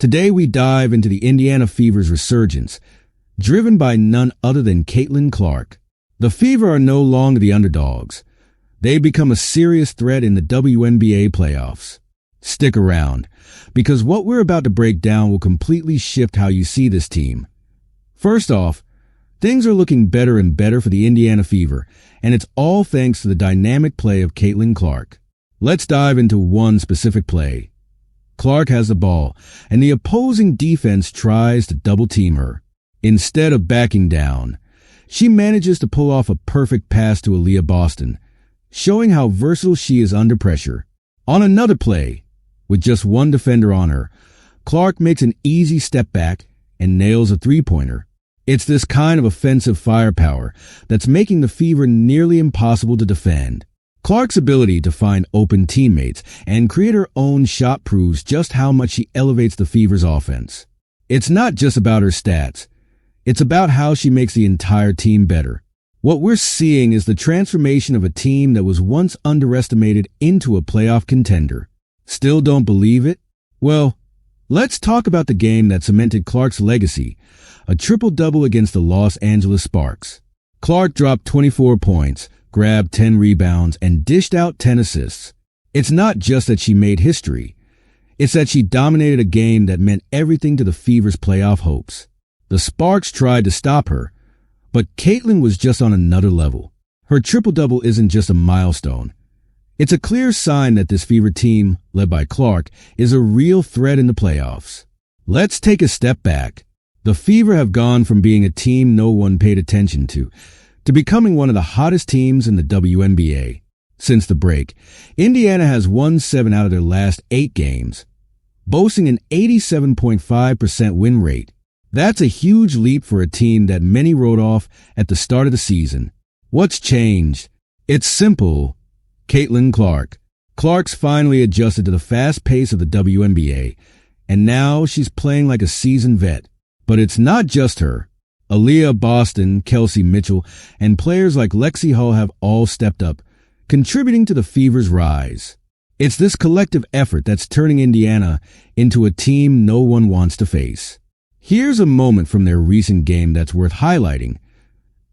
Today we dive into the Indiana Fever's resurgence, driven by none other than Caitlin Clark. The Fever are no longer the underdogs. They've become a serious threat in the WNBA playoffs. Stick around, because what we're about to break down will completely shift how you see this team. First off, things are looking better and better for the Indiana Fever, and it's all thanks to the dynamic play of Caitlin Clark. Let's dive into one specific play. Clark has the ball, and the opposing defense tries to double-team her. Instead of backing down, she manages to pull off a perfect pass to Aliyah Boston, showing how versatile she is under pressure. On another play, with just one defender on her, Clark makes an easy step back and nails a three-pointer. It's this kind of offensive firepower that's making the Fever nearly impossible to defend. Clark's ability to find open teammates and create her own shot proves just how much she elevates the Fever's offense. It's not just about her stats. It's about how she makes the entire team better. What we're seeing is the transformation of a team that was once underestimated into a playoff contender. Still don't believe it? Well, let's talk about the game that cemented Clark's legacy, a triple-double against the Los Angeles Sparks. Clark dropped 24 points, grabbed 10 rebounds, and dished out 10 assists. It's not just that she made history. It's that she dominated a game that meant everything to the Fever's playoff hopes. The Sparks tried to stop her, but Caitlin was just on another level. Her triple-double isn't just a milestone. It's a clear sign that this Fever team, led by Clark, is a real threat in the playoffs. Let's take a step back. The Fever have gone from being a team no one paid attention to becoming one of the hottest teams in the WNBA. Since the break, Indiana has won 7 out of their last 8 games, boasting an 87.5% win rate. That's a huge leap for a team that many wrote off at the start of the season. What's changed? It's simple. Caitlin Clark. Clark's finally adjusted to the fast pace of the WNBA, and now she's playing like a seasoned vet. But it's not just her. Aliyah Boston, Kelsey Mitchell, and players like Lexi Hull have all stepped up, contributing to the Fever's rise. It's this collective effort that's turning Indiana into a team no one wants to face. Here's a moment from their recent game that's worth highlighting.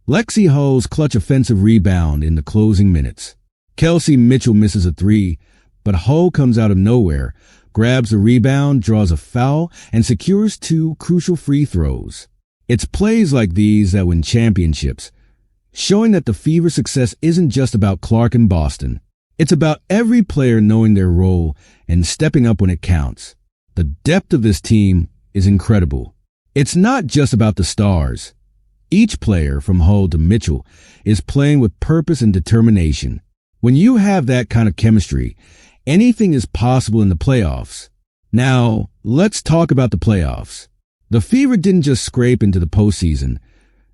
Lexi Hull's clutch offensive rebound in the closing minutes. Kelsey Mitchell misses a three, but Hull comes out of nowhere, grabs the rebound, draws a foul, and secures 2 crucial free throws. It's plays like these that win championships, showing that the Fever's success isn't just about Clark and Boston. It's about every player knowing their role and stepping up when it counts. The depth of this team is incredible. It's not just about the stars. Each player, from Hull to Mitchell, is playing with purpose and determination. When you have that kind of chemistry, anything is possible in the playoffs. Now, let's talk about the playoffs. The Fever didn't just scrape into the postseason.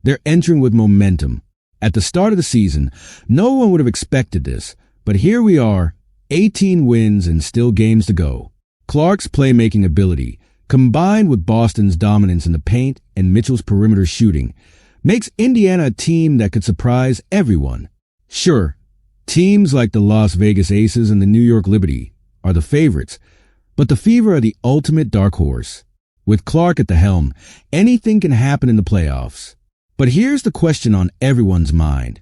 They're entering with momentum. At the start of the season, no one would have expected this, but here we are, 18 wins and still games to go. Clark's playmaking ability, combined with Boston's dominance in the paint and Mitchell's perimeter shooting, makes Indiana a team that could surprise everyone. Sure, teams like the Las Vegas Aces and the New York Liberty are the favorites, but the Fever are the ultimate dark horse. With Clark at the helm, anything can happen in the playoffs. But here's the question on everyone's mind.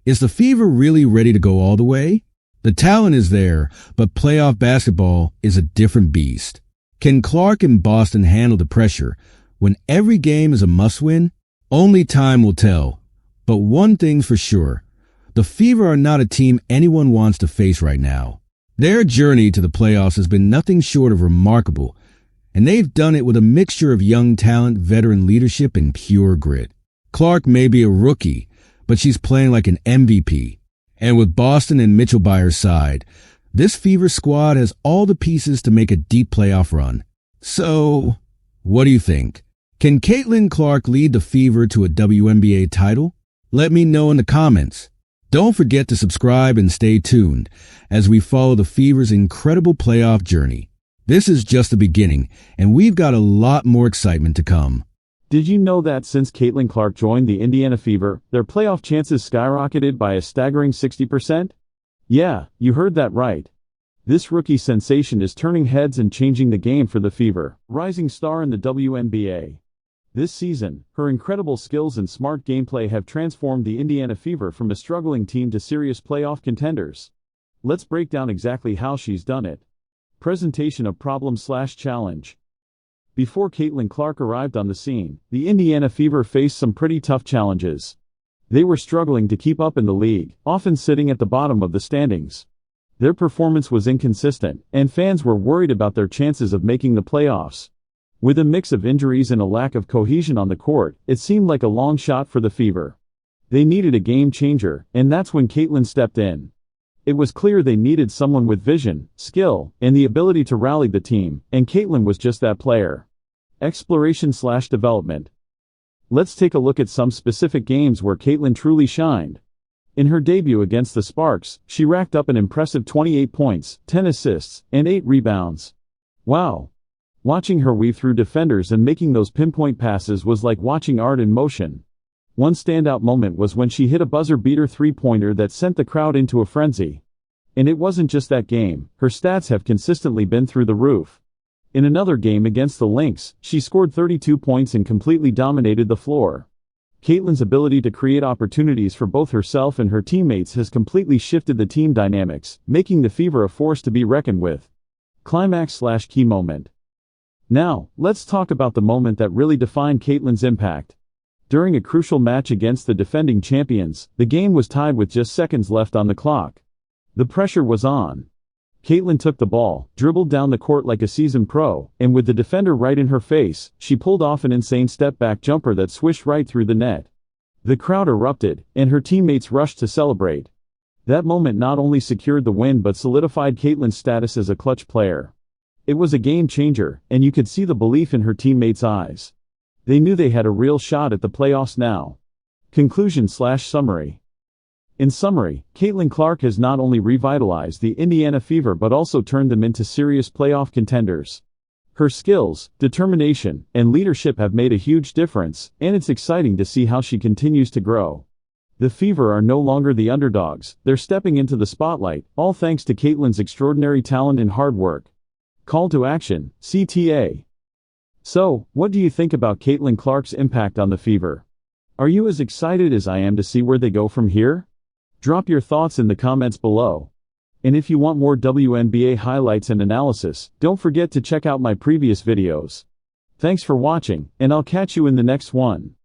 Is the Fever really ready to go all the way? The talent is there, but playoff basketball is a different beast. Can Clark and Boston handle the pressure when every game is a must-win? Only time will tell. But one thing's for sure. The Fever are not a team anyone wants to face right now. Their journey to the playoffs has been nothing short of remarkable, and they've done it with a mixture of young talent, veteran leadership, and pure grit. Clark may be a rookie, but she's playing like an MVP. And with Boston and Mitchell by her side, this Fever squad has all the pieces to make a deep playoff run. So, what do you think? Can Caitlin Clark lead the Fever to a WNBA title? Let me know in the comments. Don't forget to subscribe and stay tuned as we follow the Fever's incredible playoff journey. This is just the beginning, and we've got a lot more excitement to come. Did you know that since Caitlin Clark joined the Indiana Fever, their playoff chances skyrocketed by a staggering 60%? Yeah, you heard that right. This rookie sensation is turning heads and changing the game for the Fever. Rising star in the WNBA. This season, her incredible skills and smart gameplay have transformed the Indiana Fever from a struggling team to serious playoff contenders. Let's break down exactly how she's done it. Presentation of problem/challenge. Before Caitlin Clark arrived on the scene, the Indiana Fever faced some pretty tough challenges. They were struggling to keep up in the league, often sitting at the bottom of the standings. Their performance was inconsistent, and fans were worried about their chances of making the playoffs. With a mix of injuries and a lack of cohesion on the court, it seemed like a long shot for the Fever. They needed a game changer, and that's when Caitlin stepped in. It was clear they needed someone with vision, skill, and the ability to rally the team, and Caitlin was just that player. Exploration/development. Let's take a look at some specific games where Caitlin truly shined. In her debut against the Sparks, she racked up an impressive 28 points, 10 assists, and 8 rebounds. Wow! Watching her weave through defenders and making those pinpoint passes was like watching art in motion. One standout moment was when she hit a buzzer-beater three-pointer that sent the crowd into a frenzy. And it wasn't just that game, her stats have consistently been through the roof. In another game against the Lynx, she scored 32 points and completely dominated the floor. Caitlin's ability to create opportunities for both herself and her teammates has completely shifted the team dynamics, making the Fever a force to be reckoned with. Climax/key moment. Now, let's talk about the moment that really defined Caitlin's impact. During a crucial match against the defending champions, the game was tied with just seconds left on the clock. The pressure was on. Caitlin took the ball, dribbled down the court like a seasoned pro, and with the defender right in her face, she pulled off an insane step-back jumper that swished right through the net. The crowd erupted, and her teammates rushed to celebrate. That moment not only secured the win but solidified Caitlin's status as a clutch player. It was a game changer, and you could see the belief in her teammates' eyes. They knew they had a real shot at the playoffs now. Conclusion/summary. In summary, Caitlin Clark has not only revitalized the Indiana Fever but also turned them into serious playoff contenders. Her skills, determination, and leadership have made a huge difference, and it's exciting to see how she continues to grow. The Fever are no longer the underdogs, they're stepping into the spotlight, all thanks to Caitlin's extraordinary talent and hard work. Call to action, CTA. So, what do you think about Caitlin Clark's impact on the Fever? Are you as excited as I am to see where they go from here? Drop your thoughts in the comments below. And if you want more WNBA highlights and analysis, don't forget to check out my previous videos. Thanks for watching, and I'll catch you in the next one.